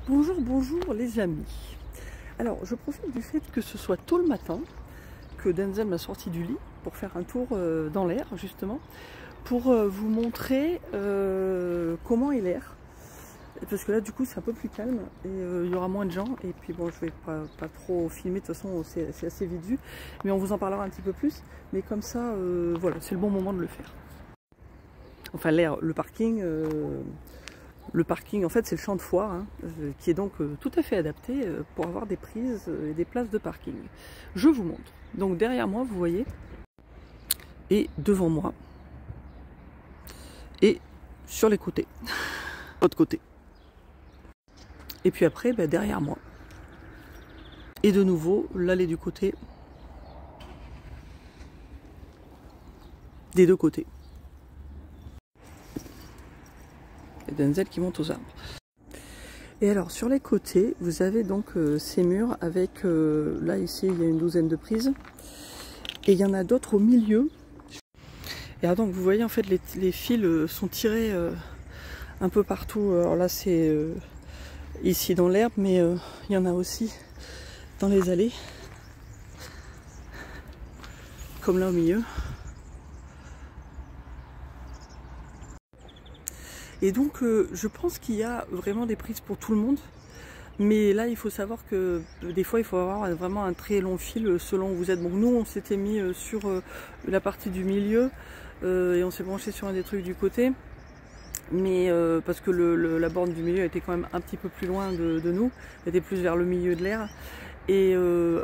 Bonjour, bonjour les amis. Alors je profite du fait que ce soit tôt le matin, que Denzel m'a sorti du lit pour faire un tour dans l'air justement, pour vous montrer comment est l'air. Parce que là du coup c'est un peu plus calme et il y aura moins de gens et puis bon je vais pas trop filmer, de toute façon c'est assez vite vu, mais on vous en parlera un petit peu plus, mais comme ça voilà, c'est le bon moment de le faire. Enfin l'air, le parking en fait c'est le champ de foire hein, qui est donc tout à fait adapté pour avoir des prises et des places de parking. Je vous montre. Donc derrière moi vous voyez, et devant moi, et sur les côtés, l'autre côté. Et puis après derrière moi. Et de nouveau l'allée du côté, des deux côtés. Et Denzel qui monte aux arbres. Et alors sur les côtés, vous avez donc ces murs avec, là ici il y a une douzaine de prises. Et il y en a d'autres au milieu. Et alors donc vous voyez en fait les fils sont tirés un peu partout. Alors là c'est ici dans l'herbe, mais il y en a aussi dans les allées. Comme là au milieu. Et donc je pense qu'il y a vraiment des prises pour tout le monde. Mais là il faut savoir que des fois il faut avoir vraiment un très long fil selon où vous êtes. Bon nous on s'était mis sur la partie du milieu et on s'est branché sur un des trucs du côté. Mais parce que la borne du milieu était quand même un petit peu plus loin de nous. Elle était plus vers le milieu de l'air. Et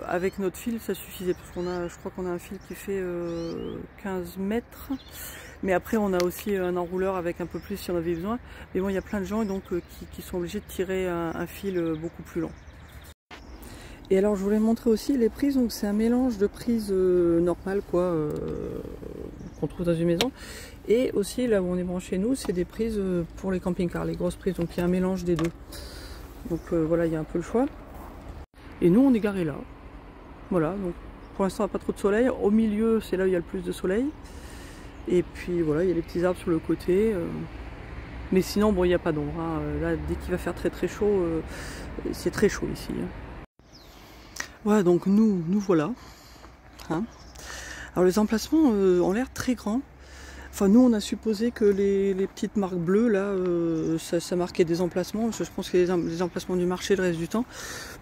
avec notre fil ça suffisait parce qu'on a, je crois qu'on a un fil qui fait 15 mètres. Mais après on a aussi un enrouleur avec un peu plus si on avait besoin. Mais bon il y a plein de gens donc, qui sont obligés de tirer un fil beaucoup plus long. Et alors je voulais montrer aussi les prises, donc c'est un mélange de prises normales quoi, qu'on trouve dans une maison. Et aussi là où on est branché nous, c'est des prises pour les camping-cars, les grosses prises, donc il y a un mélange des deux. Donc voilà, il y a un peu le choix. Et nous on est garé là. Voilà, donc pour l'instant il n'y a pas trop de soleil. Au milieu c'est là où il y a le plus de soleil. Et puis voilà, il y a les petits arbres sur le côté. Mais sinon, bon, il n'y a pas d'ombre. Hein. Là, dès qu'il va faire très très chaud, c'est très chaud ici. Hein. Voilà, donc nous voilà. Hein. Alors les emplacements ont l'air très grands. Enfin, nous, on a supposé que les petites marques bleues, là, ça marquait des emplacements. Je pense que les emplacements du marché le reste du temps.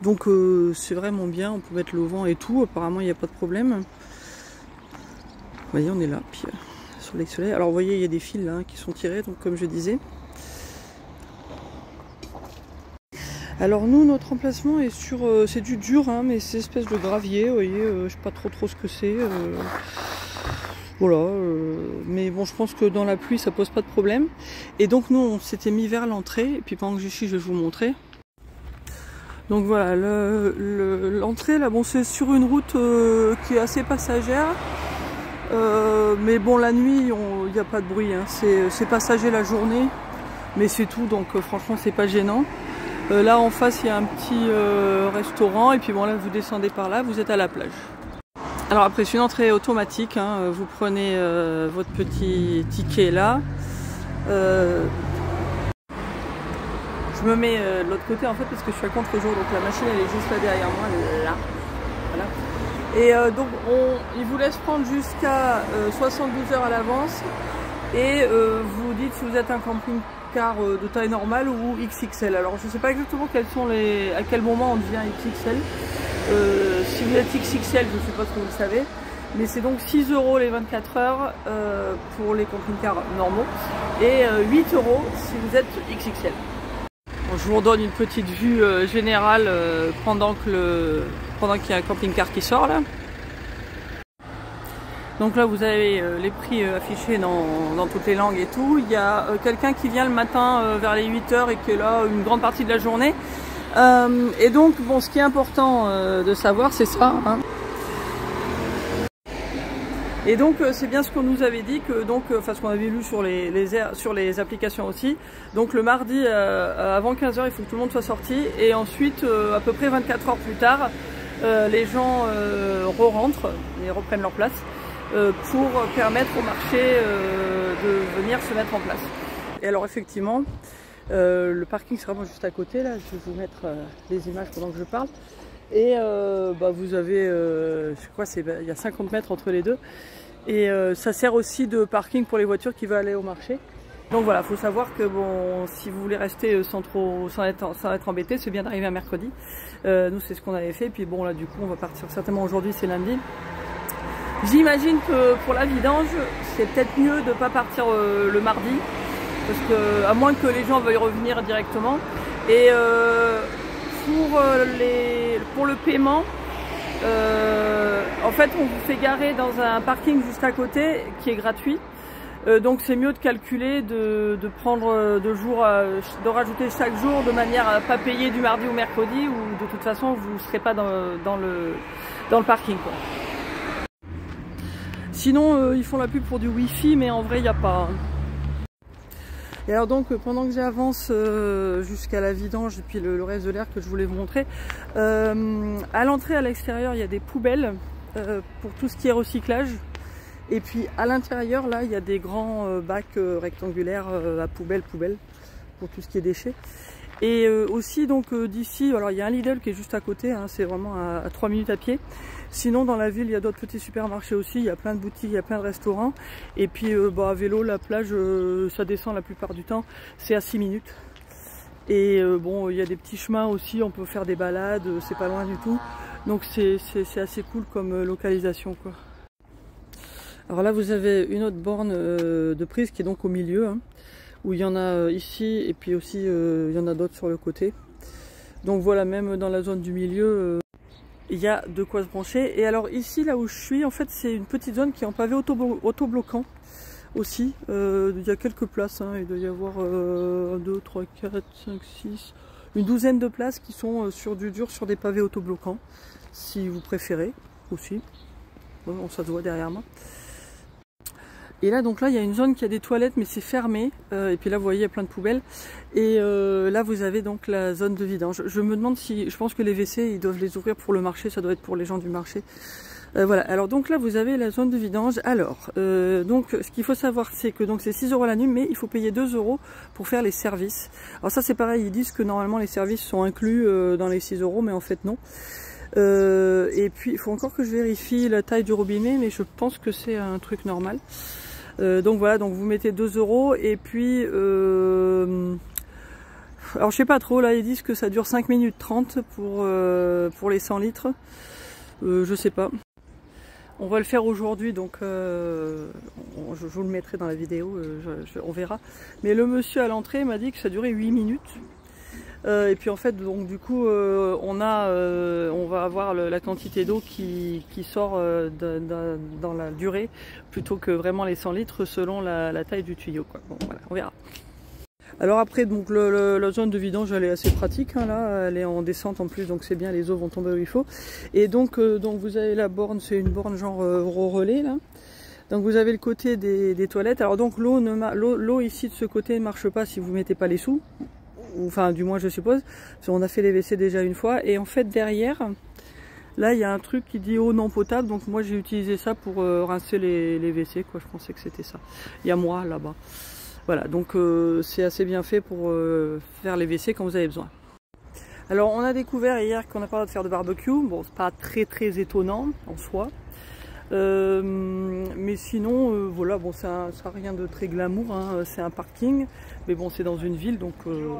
Donc c'est vraiment bien, on peut mettre le vent et tout. Apparemment, il n'y a pas de problème. Vous voyez, on est là. Puis, soleil. Alors vous voyez il y a des fils là qui sont tirés donc comme je disais. Alors nous notre emplacement est sur c'est du dur hein, mais c'est espèce de gravier, vous voyez, je sais pas trop ce que c'est. Voilà, mais bon je pense que dans la pluie ça pose pas de problème. Et donc nous on s'était mis vers l'entrée et puis pendant que j'y suis je vais vous montrer. Donc voilà l'entrée là bon c'est sur une route qui est assez passagère. Mais bon la nuit il n'y a pas de bruit hein. C'est passager la journée mais c'est tout donc franchement c'est pas gênant. Là en face il y a un petit restaurant et puis bon là vous descendez par là, vous êtes à la plage. Alors après c'est une entrée automatique hein. Vous prenez votre petit ticket là. Je me mets de l'autre côté en fait parce que je suis à contre-jour donc la machine elle est juste là derrière moi, là. Voilà. Et donc il vous laisse prendre jusqu'à 72 heures à l'avance et vous dites si vous êtes un camping-car de taille normale ou XXL. Alors je ne sais pas exactement à quel moment on devient XXL. Si vous êtes XXL, je ne sais pas si vous le savez, mais c'est donc 6 € les 24 heures pour les camping-cars normaux et 8 € si vous êtes XXL. Bon, je vous redonne une petite vue générale pendant qu'il y a un camping-car qui sort là. Donc là vous avez les prix affichés dans toutes les langues et tout. Il y a quelqu'un qui vient le matin vers les 8 h et qui est là une grande partie de la journée. Et donc bon ce qui est important de savoir c'est ça. Hein. Et donc c'est bien ce qu'on nous avait dit, que donc, enfin ce qu'on avait lu sur les applications aussi. Donc le mardi avant 15 h il faut que tout le monde soit sorti et ensuite à peu près 24 heures plus tard les gens re-rentrent et reprennent leur place pour permettre au marché de venir se mettre en place. Et alors effectivement Le parking c'est vraiment juste à côté, là, je vais vous mettre les images pendant que je parle. Et vous avez, je crois, il y a 50 mètres entre les deux. Et ça sert aussi de parking pour les voitures qui veulent aller au marché. Donc voilà, il faut savoir que bon, si vous voulez rester sans être embêté, c'est bien d'arriver un mercredi. Nous c'est ce qu'on avait fait, puis bon là du coup on va partir certainement aujourd'hui, c'est lundi. J'imagine que pour la vidange, c'est peut-être mieux de ne pas partir le mardi, parce que à moins que les gens veuillent revenir directement. Et pour le paiement, en fait on vous fait garer dans un parking juste à côté qui est gratuit. Donc c'est mieux de calculer, de prendre de rajouter chaque jour de manière à ne pas payer du mardi au mercredi, ou de toute façon vous ne serez pas dans le parking, quoi. Sinon ils font la pub pour du wifi, mais en vrai il n'y a pas. Et alors donc pendant que j'avance jusqu'à la vidange et puis le reste de l'air que je voulais vous montrer, à l'entrée à l'extérieur il y a des poubelles pour tout ce qui est recyclage. Et puis à l'intérieur là il y a des grands bacs rectangulaires à poubelle pour tout ce qui est déchets. Et aussi donc d'ici, alors il y a un Lidl qui est juste à côté, hein, c'est vraiment à 3 minutes à pied. Sinon dans la ville il y a d'autres petits supermarchés aussi, il y a plein de boutiques, il y a plein de restaurants. Et puis à vélo la plage ça descend la plupart du temps, c'est à 6 minutes. Et bon il y a des petits chemins aussi, on peut faire des balades, c'est pas loin du tout. Donc c'est assez cool comme localisation, quoi. Alors là vous avez une autre borne de prise qui est donc au milieu, hein, où il y en a ici et puis aussi il y en a d'autres sur le côté. Donc voilà, même dans la zone du milieu il y a de quoi se brancher. Et alors ici là où je suis, en fait c'est une petite zone qui est en pavé autobloquant aussi. Il y a quelques places, hein, il doit y avoir 2, 3, 4, 5, 6, une douzaine de places qui sont sur du dur, sur des pavés autobloquants, si vous préférez aussi. Bon, ça se voit derrière moi. Et là donc là il y a une zone qui a des toilettes mais c'est fermé, et puis là vous voyez il y a plein de poubelles. Et là vous avez donc la zone de vidange. Je me demande si, je pense que les WC ils doivent les ouvrir pour le marché, ça doit être pour les gens du marché. Voilà, alors donc là vous avez la zone de vidange. Alors donc ce qu'il faut savoir c'est que donc c'est 6 € la nuit, mais il faut payer 2 € pour faire les services. Alors ça c'est pareil, ils disent que normalement les services sont inclus dans les 6 €, mais en fait non. Et puis il faut encore que je vérifie la taille du robinet, mais je pense que c'est un truc normal. Donc voilà, donc vous mettez 2 € et puis alors je sais pas trop, là ils disent que ça dure 5 minutes 30 pour les 100 litres. Je sais pas. On va le faire aujourd'hui, donc je vous le mettrai dans la vidéo, on verra. Mais le monsieur à l'entrée m'a dit que ça durait 8 minutes. Et puis en fait donc du coup on va avoir la quantité d'eau qui sort dans la durée, plutôt que vraiment les 100 litres selon la taille du tuyau, quoi. Bon voilà, on verra. Alors après donc la zone de vidange elle est assez pratique, hein, là elle est en descente en plus, donc c'est bien, les eaux vont tomber où il faut. Et donc vous avez la borne, c'est une borne genre au relais là. Donc vous avez le côté des toilettes. Alors donc l'eau ici de ce côté ne marche pas si vous mettez pas les sous. Enfin du moins je suppose, parce qu'on a fait les WC déjà une fois. Et en fait derrière, là il y a un truc qui dit eau non potable, donc moi j'ai utilisé ça pour rincer les WC, quoi. Je pensais que c'était ça. Il y a moi là-bas. Voilà, donc c'est assez bien fait pour faire les WC quand vous avez besoin. Alors on a découvert hier qu'on n'a pas le droit de faire de barbecue. Bon, c'est pas très étonnant en soi. Mais sinon voilà, bon ça n'a rien de très glamour, hein, c'est un parking, mais bon c'est dans une ville, donc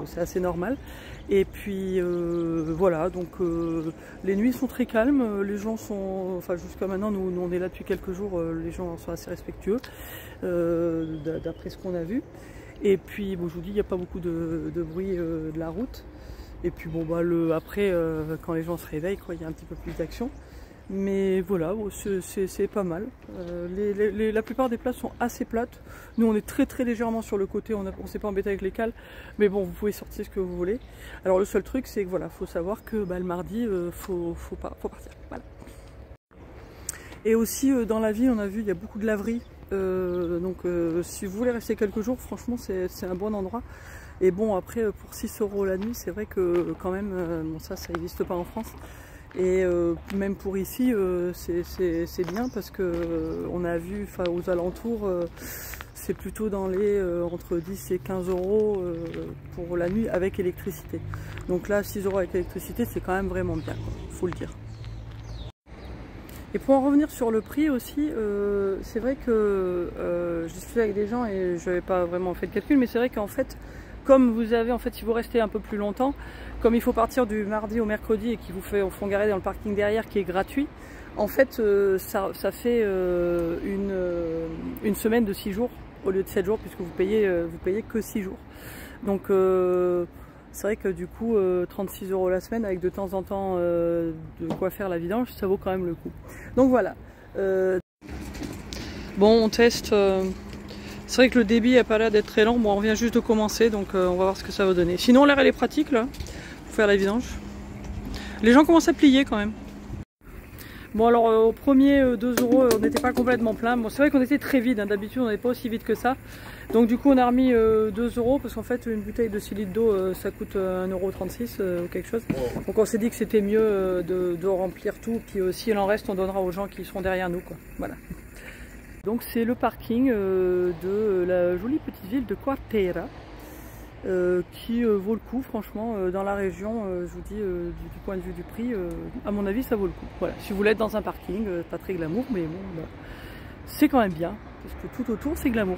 c'est assez normal. Et puis voilà, donc les nuits sont très calmes, les gens sont, enfin jusqu'à maintenant nous on est là depuis quelques jours, les gens sont assez respectueux d'après ce qu'on a vu. Et puis bon, je vous dis, il n'y a pas beaucoup de bruit de la route. Et puis bon bah après quand les gens se réveillent, quoi, il y a un petit peu plus d'action. Mais voilà, c'est pas mal. La plupart des places sont assez plates. Nous on est très légèrement sur le côté, on s'est pas embêté avec les cales. Mais bon, vous pouvez sortir ce que vous voulez. Alors le seul truc c'est que voilà, faut savoir que le mardi, faut partir. Voilà. Et aussi dans la ville on a vu, il y a beaucoup de laveries. Donc si vous voulez rester quelques jours, franchement c'est un bon endroit. Et bon après pour 6 € la nuit, c'est vrai que quand même, bon ça n'existe pas en France. Et même pour ici c'est bien, parce que on a vu aux alentours c'est plutôt dans les entre 10 et 15 euros pour la nuit avec électricité. Donc là 6 euros avec électricité c'est quand même vraiment bien, faut le dire. Et pour en revenir sur le prix aussi, c'est vrai que je discutais avec des gens et je n'avais pas vraiment fait de calcul, mais c'est vrai qu'en fait, comme vous avez, en fait, si vous restez un peu plus longtemps, comme il faut partir du mardi au mercredi et qu'ils vous font garer dans le parking derrière qui est gratuit, en fait, ça fait une semaine de 6 jours au lieu de 7 jours, puisque vous payez que 6 jours. Donc c'est vrai que du coup 36 euros la semaine avec de temps en temps de quoi faire la vidange, ça vaut quand même le coup. Donc voilà. Bon, on teste. C'est vrai que le débit n'a pas l'air d'être très lent. Bon, on vient juste de commencer, donc on va voir ce que ça va donner. Sinon l'air elle est pratique là, pour faire la vidange. Les gens commencent à plier quand même. Bon alors au premier 2 euros on n'était pas complètement plein. Bon c'est vrai qu'on était très vide, hein. D'habitude on n'est pas aussi vide que ça. Donc du coup on a remis 2 euros parce qu'en fait une bouteille de 6 litres d'eau ça coûte 1,36 € ou quelque chose. Donc on s'est dit que c'était mieux de remplir tout. Puis s'il en reste on donnera aux gens qui seront derrière nous, quoi. Voilà. Donc c'est le parking de la jolie petite ville de Quarteira. Qui vaut le coup franchement dans la région, je vous dis du point de vue du prix, à mon avis ça vaut le coup. Voilà, si vous voulez être dans un parking, pas très glamour mais bon, bah, c'est quand même bien parce que tout autour c'est glamour.